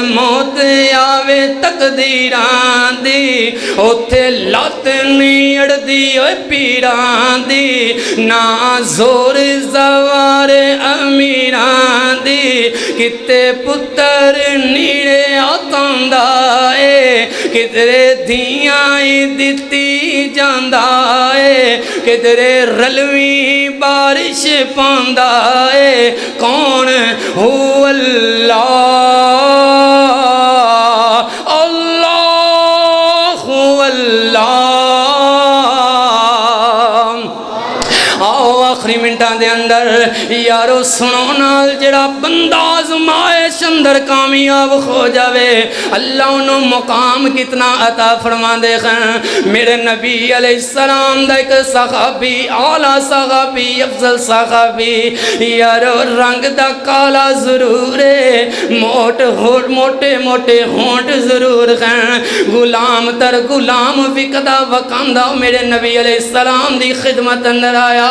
S1: موت آوے تقدیران دی اوتھے لات نہیں اڑدی اوے پیران دی نا زور زوار امیران دی کتے پتر نیڑے آتاندائے کدھرے دھیاں دتی جاندا ہے کدھرے رلوی بارش پاندا ہے کون ہو اللہ اللہ اللہ آؤ آخری منٹاں دے اندر یارو سنو نال جڑا بندہ آزمائش اندر کامیاب ہو جاوے اللہ انہوں مقام کتنا عطا فرما دے خان میرے نبی علیہ السلام دا ایک صحابی اعلیٰ صحابی افضل صحابی یارو رنگ دا کالا ضرور ہے موٹے موٹے ہونٹ ضرور خان غلام تر غلام وکدا وکاندہ میرے نبی علیہ السلام دی خدمت اندر آیا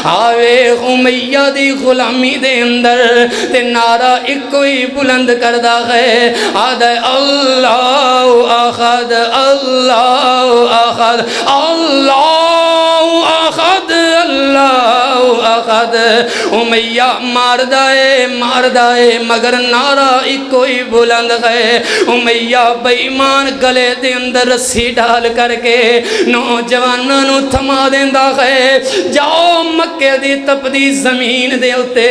S1: آوے امیہ دی غلامی دے اندر تے نعرہ ایک کوئی بلند کردہ ہے آدھے اللہ احد اللہ احد اللہ احد اللہ احد امیہ ماردائے مگر نعرہ ایک کوئی بلند ہے امیہ بیمان گلے دے اندر رسی ڈال کر کے نوجوانانو تھما دیندہ ہے جاؤ مکے دی تپدی زمین دے ہوتے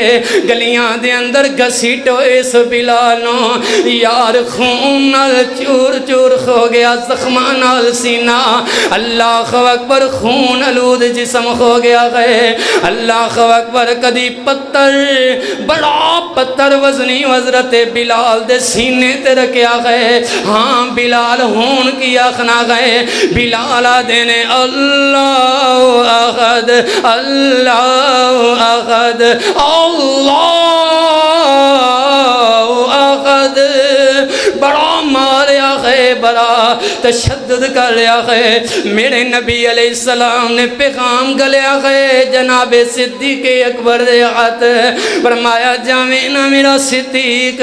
S1: گلیاں دے اندر گھسیٹو اس بلالو یار خون نال چور چور ہو گیا زخمان نال سینہ اللہ اکبر خون آلود جسم ہو گیا ہے اللہ اکبر کدی پتھر بڑا پتھر وزنی حضرت بلال دے سینے تے رکھیا ہے ہاں بلال ہون کی آخنا گئے بلال دینے اللہ احد اللہ احد اللہ احد بڑا ماریا ہے بڑا تشدد کر لیا ہے میرے نبی علیہ السلام نے پیغام گلیا ہے جناب صدیق اکبر دے ہاتھ فرمایا جاوینا میرا صدیق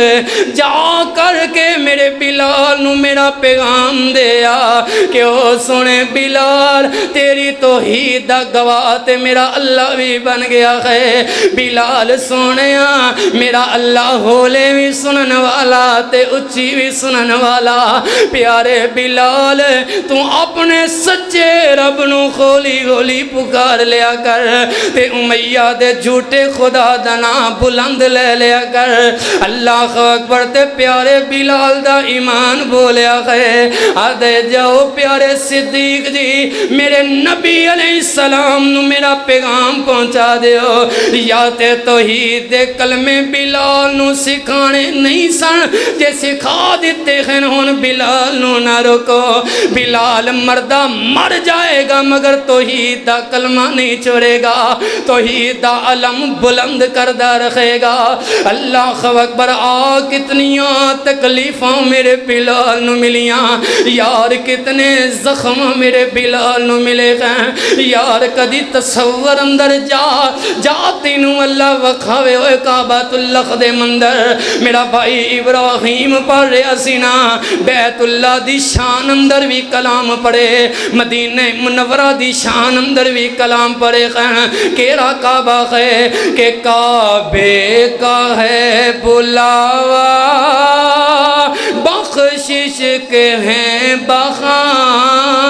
S1: جا کر کے میرے بلال نو میرا پیغام دیا کہ او سنے بلال تیری توحید دا گواہ تے میرا اللہ بھی بن گیا ہے بلال سونیا میرا اللہ ہولے بھی سنن والا تے اچھی بھی سنن والا پیارے بلال تو اپنے سچے رب نو خولی گولی پکار لیا کر تے امیہ دے جھوٹے خدا دنا بلند لے لیا کر اللہ اکبر تے پیارے بلال دا ایمان بولیا ہے آدھے جاؤ پیارے صدیق جی میرے نبی علیہ السلام نو میرا پیغام پہنچا دیو یا تے توحید دے کلمے بلال نو سکھانے نہیں سن جے سکھا دیتے ہیں ہون بلال نو نہ روکو بلال مردہ مر جائے گا مگر توحید دا کلمہ نہیں چھوڑے گا توحید دا علم بلند کردہ رکھے گا اللہ اکبر کتنیاں تکلیفاں میرے بلال نو ملیاں یار کتنے زخم میرے بلال نو ملے گئے یار کدی تصور اندر جا تینوں اللہ وکھاوے ہوئے کعبۃ اللہ دے مندر میرا بھائی ابراہیم پڑھ رہا سینا بیت اللہ دی شان اندر بھی کلام پڑھے مدینہ منورہ دی شان اندر بھی کلام پڑھے کیرا کعبہ ہے کہ کعبے کا ہے بلاوا بخشش کے ہیں بہانے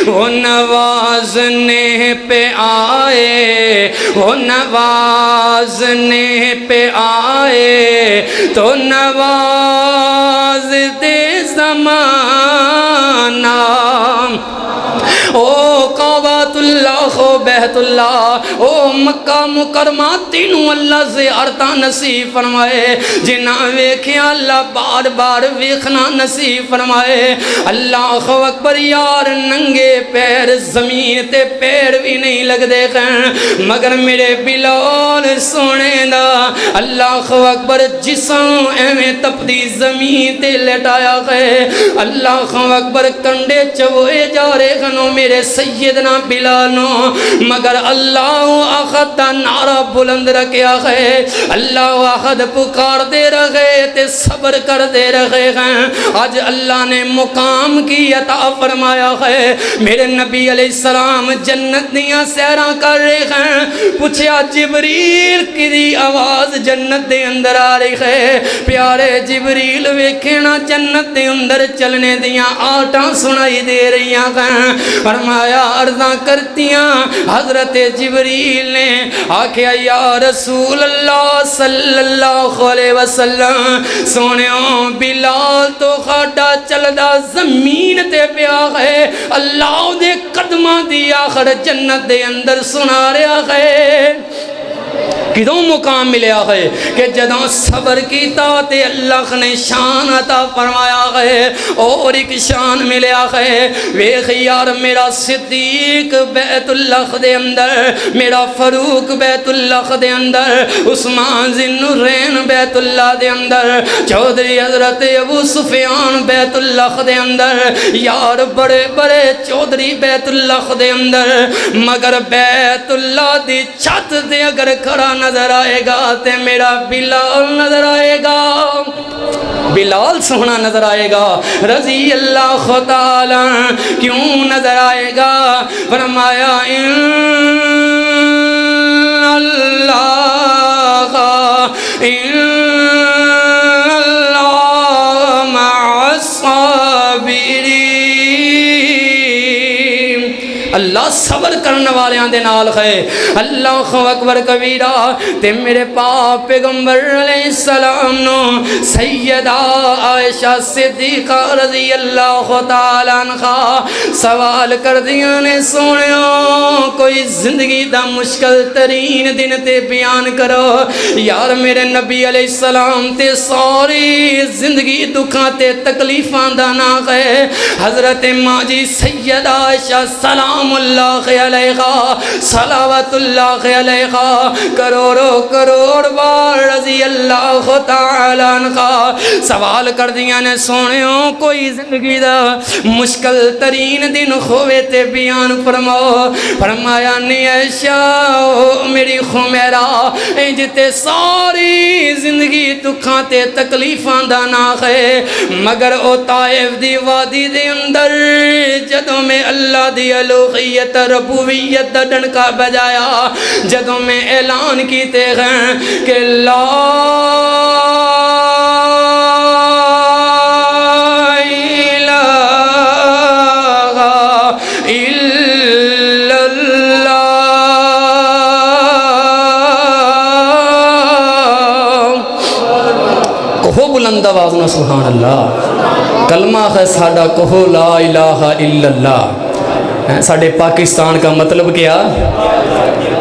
S1: وہ نوازنے پہ آئے وہ نوازنے پہ آئے تو نواز دے زمانہ او کعبۃ اللہ او بیت اللہ او مکہ مکرمہ تینوں اللہ زیارتہ نصیب فرمائے جنہ ویکھیں اللہ بار بار ویکھنا نصیب فرمائے اللہ اکبر یار ننگے پیر زمین تے پیر بھی نہیں لگ دے ہیں مگر میرے بلال سونے دا اللہ اکبر جسم ایویں تپدی زمین تے لٹایا ہے اللہ اکبر کنڈے چوئے جا رہے گنو میرے سیدنا بلال نو مگر اللہ احد دا نعرہ بلند رکھیا ہے، اللہ احد پکار دے رہے تے صبر کر دے رہے ہیں۔ آج اللہ نے مقام کی عطا فرمایا ہے۔ میرے نبی علیہ السلام جنت دیاں سیراں کر رہے ہیں، پوچھیا جبریل کی آواز جنت دے اندر آ رہی ہے؟ پیارے جبریل ویکھنا جنت دے اندر چلنے دیاں آٹاں سنائی دے رہی ہیں۔ فرمایا عرضاں کرتیاں حضرت جبریل نے آکھیا یا رسول اللہ صلی اللہ علیہ وسلم سونیوں بلال تو خاڈا چلدا زمین تے پیا ہے، اللہ دے قدماں دی آخر جنت دے اندر سنا رہا ہے۔ کدوں مقام ملیا ہے کہ جدوں صبر کیتا تے اللہ نے شان عطا فرمایا ہے، اور ایک شان ملیا ہے۔ ویکھ یار میرا صدیق بیت اللہ دے اندر، میرا فاروق بیت اللہ دے اندر، عثمان ذی النورین بیت اللہ دے اندر، چودھری حضرت ابو سفیان بیت اللہ دے اندر، یار بڑے بڑے چودھری بیت اللہ دے اندر، مگر بیت اللہ دی چھت دے اگر کھڑا نظر آئے گا تے میرا بلال نظر آئے گا، بلال سونا نظر آئے گا رضی اللہ تعالی۔ کیوں نظر آئے گا؟ فرمایا ان اللہ مع الصابرین، اللہ صبر کرنے والے دے نال ہے۔ اللہ اکبر کبیرہ۔ تے میرے پاک پیغمبر علیہ السلام نو سیدہ عائشہ صدیقہ رضی اللہ تعالی عنہا سوال کر دیا نے، سونیوں کوئی زندگی دا مشکل ترین دن تے بیان کرو۔ یار میرے نبی علیہ السلام تے ساری زندگی دکھاں تے تکلیفاں دا نا ہے۔ حضرت ماں جی سیدہ عائشہ سلام اللہ علیہا، صلوات اللہ علیہا، کروڑوں کروڑ بار رضی اللہ تعالی عنہ سوال کر دیا نے، سونیوں کوئی زندگی دا مشکل ترین دن ہوئے تے بیان فرماؤ۔ فرمایا نہیں عائشہ میری خمیرہ، انج تے ساری زندگی دکھاں تے تکلیفاں دا نا ہے، مگر او طائف دی وادی دے اندر جدوں میں اللہ دی الوہیت ربوبیت دا ڈنکا بجایا، جدوں میں اعلان کیتے ہیں کہ لا الہ الا اللہ، کہو بلند آواز نہ سبحان اللہ، کلمہ ہے ساڈا کہو لا الہ الا اللہ۔ ساڑھے پاکستان کا مطلب کیا؟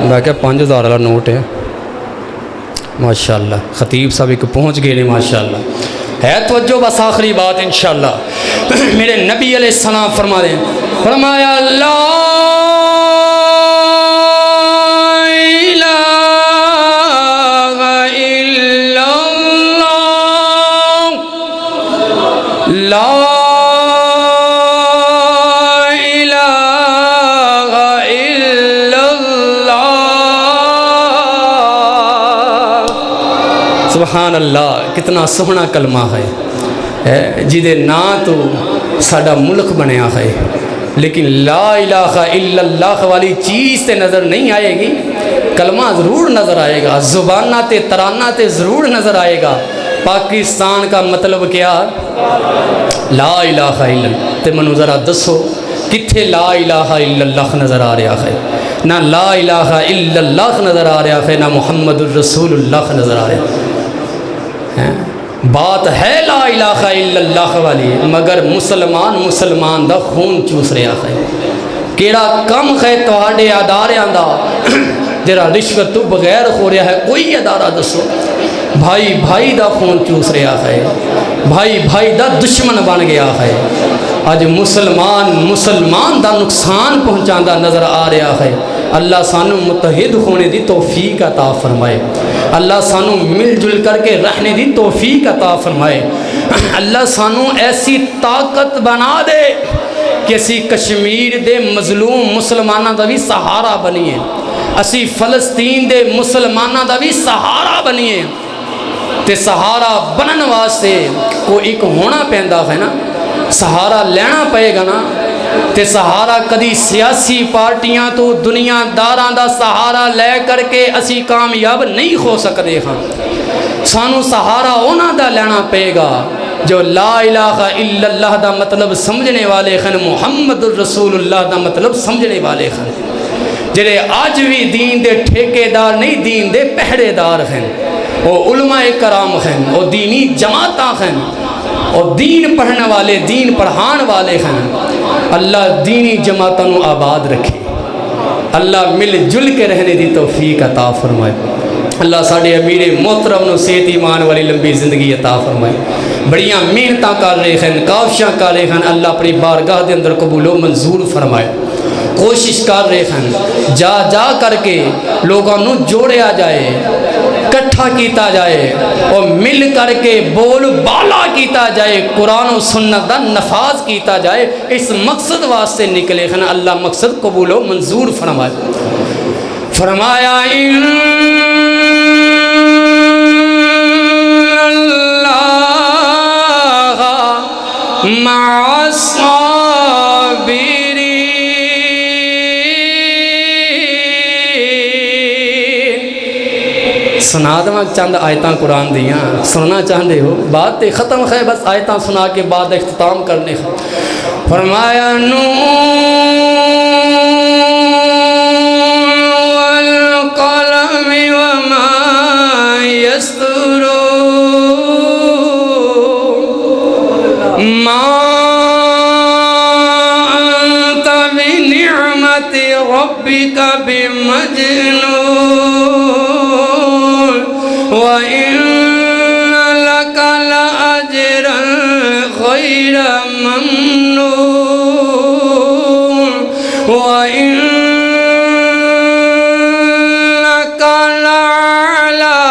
S1: میں کہا 5000 والا نوٹ ہے ماشاءاللہ، خطیب صاحب ایک پہنچ گئے نے ماشاءاللہ ہے۔ توجہ بس آخری بات انشاءاللہ، میرے نبی علیہ السلام فرما دیں، فرمایا لا الہ الا اللہ، لا سبحان اللہ، کتنا سونا کلمہ ہے جدے نا تو ساڈا ملک بنیا ہے، لیکن لا الہ الا اللہ والی چیز تے نظر نہیں آئے گی، کلمہ ضرور نظر آئے گا، زبانہ تے ترانہ تے ضرور نظر آئے گا۔ پاکستان کا مطلب کیا؟ لا الہ الا اللہ۔ تے منو ذرا دسو کتھے لا الہ الا اللہ نظر آ رہا ہے؟ نہ لا الہ الا اللہ نظر آ رہا ہے، نہ محمد الرسول اللہ نظر آ رہا ہے۔ بات ہے لا الہ الا اللہ والی، مگر مسلمان دا خون چوس رہا ہے۔ کیڑا کم ہے تواڈے اداریاں دا جڑا رشوت تو بغیر ہو رہا ہے؟ کوئی ادارہ دسو۔ بھائی دا خون چوس رہا ہے، بھائی دا دشمن بن گیا ہے۔ اج مسلمان دا نقصان پہنچاندہ نظر آ رہا ہے۔ اللہ سانو متحد ہونے دی توفیق عطا فرمائے، اللہ سانو مل جل کر کے رہنے دی توفیق عطا فرمائے، اللہ سانو ایسی طاقت بنا دے کہ اسی کشمیر دے مظلوم مسلمانوں دا بھی سہارا بنیے، اسی فلسطین دے مسلمانوں دا بھی سہارا بنیے۔ تے سہارا بنن واسطے کو ایک ہونا پیندا ہے نا، سہارا لینا پئے گا نا۔ تے سہارا کدی سیاسی پارٹیاں تو دنیا داراں دا سہارا لے کر کے اسی کامیاب نہیں ہو سکتے ہاں۔ سانو سہارا اونا دا لینا پئے گا جو لا الہ الا اللہ دا مطلب سمجھنے والے ہیں، محمد الرسول اللہ دا مطلب سمجھنے والے ہیں، جڑے آج بھی دین دے ٹھیکے دار نہیں، دین دے پہرے دار ہیں، وہ علماء کرام ہیں، وہ دینی جماعتاں ہیں، اور دین پڑھنے والے، دین پڑھان والے ہیں۔ اللہ دینی جماعتوں آباد رکھے، اللہ مل جل کے رہنے دی توفیق عطا فرمائے۔ اللہ ساڑھے امیر محترم نو صحت ایمان والی لمبی زندگی عطا فرمائے۔ بڑیاں محنتاں کر رہے ہیں، کاوشاں کر رہے ہیں، اللہ اپنی بارگاہ دے اندر قبول و منظور فرمائے۔ کوشش کر رہے ہیں جا جا کر کے لوگوں نو جوڑیا جائے، کٹھا کیتا جائے، اور مل کر کے بول بالا کیتا جائے، قرآن و سنت دا نفاذ کیتا جائے۔ اس مقصد واسطے نکلے ہیں، اللہ مقصد قبول و منظور فرمائے۔ فرمایا مع الصابرین۔ سنا دوں چند آیتاں قرآن دیاں، سننا چاہتے ہو؟ بات تے ختم ہے، بس آیتاں سنا کے بعد اختتام کرنے ہیں۔ فرمایا والقلم وما يسطرون ما أنت بنعمة ربك بمجنون وإن لك لأجرا غير ممنون وإنك لعلى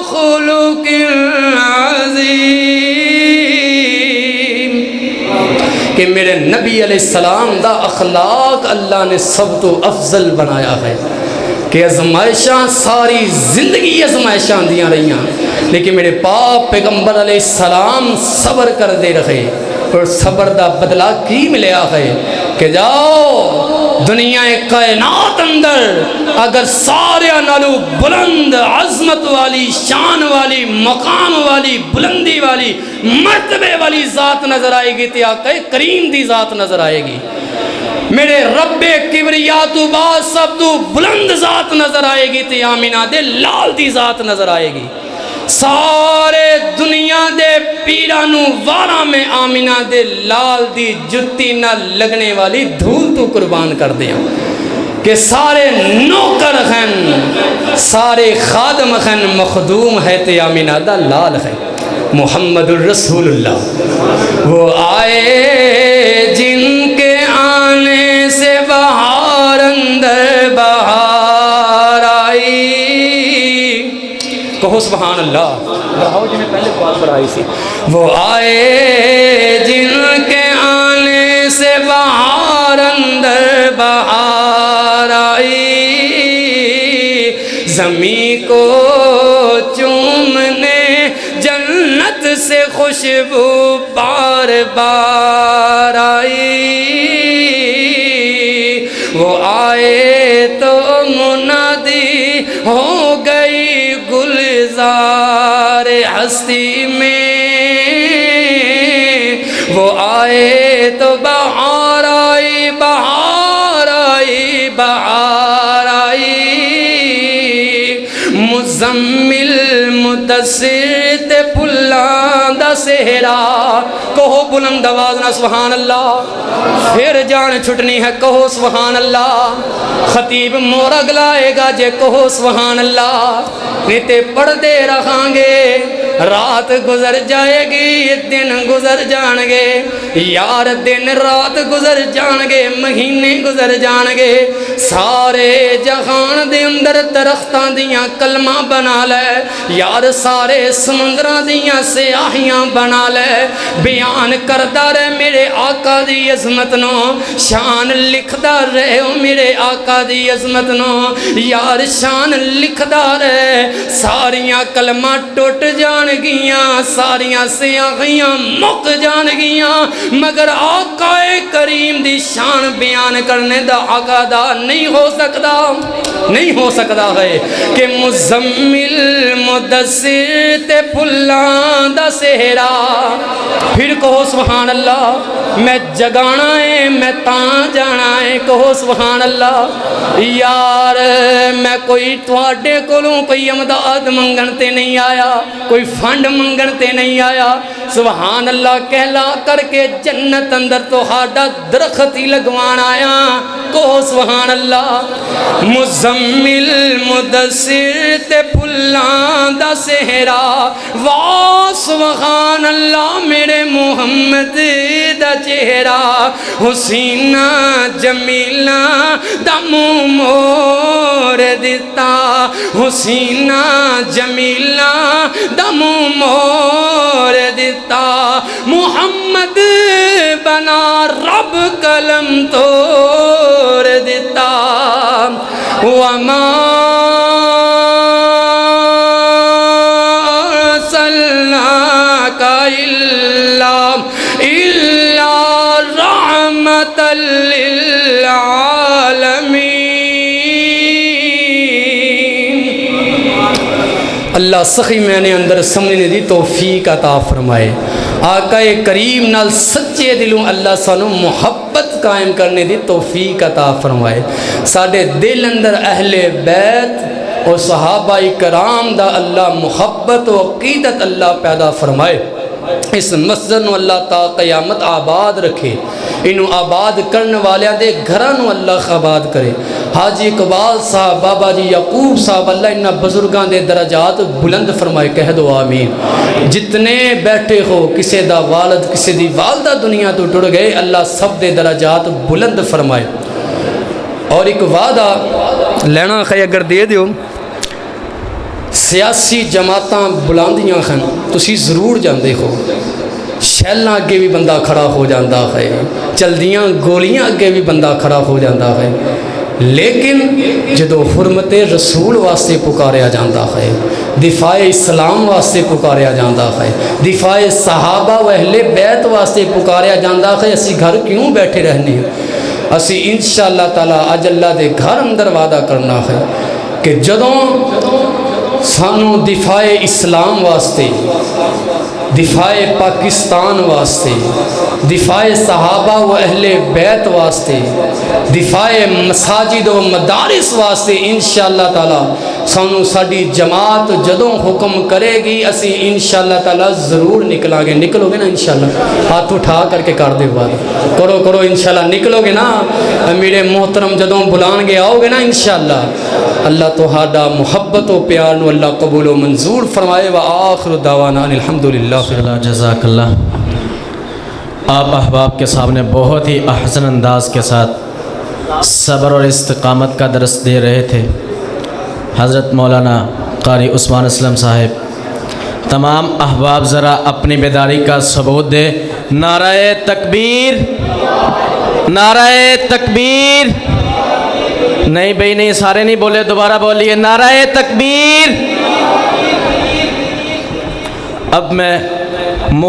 S1: خلق عظیم۔ کہ میرے نبی علیہ السلام دا اخلاق اللہ نے سب تو افضل بنایا ہے، کہ ازمائشاں ساری زندگی ازمائشاں دیاں رہیاں، لیکن میرے پاک پیغمبر علیہ السلام صبر کر دے رہے، اور صبر دا بدلہ کی ملیا ہے کہ جاؤ دنیا کائنات اندر اگر سارے نالو بلند عظمت والی، شان والی، مقام والی، بلندی والی، مرتبے والی ذات نظر آئے گی تو آقا کریم دی ذات نظر آئے گی۔ میرے رب کبریا تو بعد سب تو بلند ذات نظر آئے گی تو آمینہ دے لال دی ذات نظر آئے گی۔ سارے دنیا دے پیرانو وارا میں آمینہ دے لال دی جتی نہ لگنے والی دھول تو قربان کر دیا، کہ سارے نوکر ہیں، سارے خادم ہیں، مخدوم ہے تے آمینہ دا لال ہے محمد الرسول اللہ۔ وہ آئے جن کے آنے سے بہار اندر بہار آئی، کہو سبحان اللہ۔ وہ آئے جن کے آنے سے بہار اندر بہار آئی، زمین کو چومنے جنت سے خوشبو بار بار آئی۔ وہ آئے تو منادی ہو گئی گلزار ہستی میں، وہ آئے تو بہار آئی، بہار آئی، بہار آئی۔ مزمل مدثر تے پھلاں دا سہرا، کہو بلند آواز نہ سبحان اللہ، پھر جان چھٹنی ہے کہو سبحان اللہ۔ خطیب مورگ لائے گا جے کہو سبحان اللہ، نہیں تے پڑھ دے رہاں گے رات گزر جائے گی دن گزر جان گے یار دن رات گزر جان گے مہینے گزر جان گے سارے جہان دے اندر درختاں دیاں کلمہ بنا لے یار سارے سمندراں دیاں سیاہیاں بنا لے بیان کردہ رہے میرے آقا دی عظمت نو شان لکھدا رہے ہو میرے آقا دی عظمت نو یار شان لکھدا رہے ساریاں کلمہ ٹوٹ جان گیاں ساریاں سیاہیاں مک جان گیاں مگر آقا کریم دی شان بیان کرنے دا آقا دا نہیں ہو سکتا ہے کہ مزمل مدثر تے پھلاں دا سہرا پھر کہو سبحان اللہ میں جگانا ہے میں تاں جانا ہے کہو سبحان اللہ یار میں کوئی تواڈے کولوں کوئی امداد منگن تے نہیں آیا کوئی فنڈ منگن تے نہیں آیا سبحان اللہ کہلا کر کے جنت اندر تو ہاڈا درخت ہی لگوان آیا کہو سبحان اللہ مزمل مدثر تے پھلاں دا سہرا وا سبحان اللہ میرے محمد دا چہرہ حسینہ جمیلہ دا منہ مور دیتا حسینہ جمیلہ دا منہ مور دیتا محمد بنا رب قلم توڑ دیتا وما ارسلناک الا رحمت للعالمین اللہ سخی میں نے اندر سمجھنے دی توفیق عطا فرمائے آقا کریم نال سچے دلوں اللہ سانو محبت قائم کرنے دی توفیق عطا فرمائے ساڑھے دل اندر اہل بیت اور صحابہ کرام دا اللہ محبت و عقیدت اللہ پیدا فرمائے اس مسجد نو اللہ تا قیامت آباد رکھے انہوں آباد کرنے والے دے گھرانو اللہ آباد کرے حاجی اقبال صاحب بابا جی یعقوب صاحب اللہ انہا بزرگان دے درجات بلند فرمائے کہہ دو آمین جتنے بیٹھے ہو کسے دا والد کسے دی والدہ دنیا تو ٹڑ گئے اللہ سب دے درجات بلند فرمائے اور ایک وعدہ لینا خی اگر دے دیو سیاسی جماعتاں بلاندیاں خن تسی ضرور جاندے ہو شیلاں اگے بھی بندہ کھڑا ہو جاندہ ہے چلدیاں گولیاں اگے بھی بندہ کھڑا ہو جاندہ ہے لیکن جدو حرمت رسول واسطے پکاریا جاندہ ہے دفاع اسلام واسطے پکاریا جاندہ ہے دفاع صحابہ و اہل بیت واسطے پکاریا جاندہ ہے اسی گھر کیوں بیٹھے رہنے ہیں اسی انشاءاللہ تعالی اج اللہ دے گھر اندر وعدہ کرنا ہے کہ جدوں سانو دفاع اسلام واسطے دفاع پاکستان واسطے دفاع صحابہ و اہل بیت واسطے دفاع مساجد و مدارس واسطے انشاءاللہ تعالی سانو ساڑی جماعت جدوں حکم کرے گی اسی انشاءاللہ تعالی ضرور نکلا گے نکلو گے نا انشاءاللہ ہاتھ اٹھا کر کے کر دے بات کرو انشاءاللہ نکلو گے نا میرے محترم جدوں بلان گے آؤ گے نا انشاءاللہ اللہ تو ہاڈا محبت و پیار نو اللہ قبول و منظور فرمائے وآخر دعوانا الحمدللہ
S2: جزاک اللہ آپ احباب کے سامنے بہت ہی احسن انداز کے ساتھ صبر اور استقامت کا درس دے رہے تھے حضرت مولانا قاری عثمان اسلم صاحب تمام احباب ذرا اپنی بیداری کا ثبوت دے نعرہ تکبیر نعرہ تکبیر نہیں بھئی نہیں سارے نہیں بولے دوبارہ بولیے نعرہ تکبیر اب میں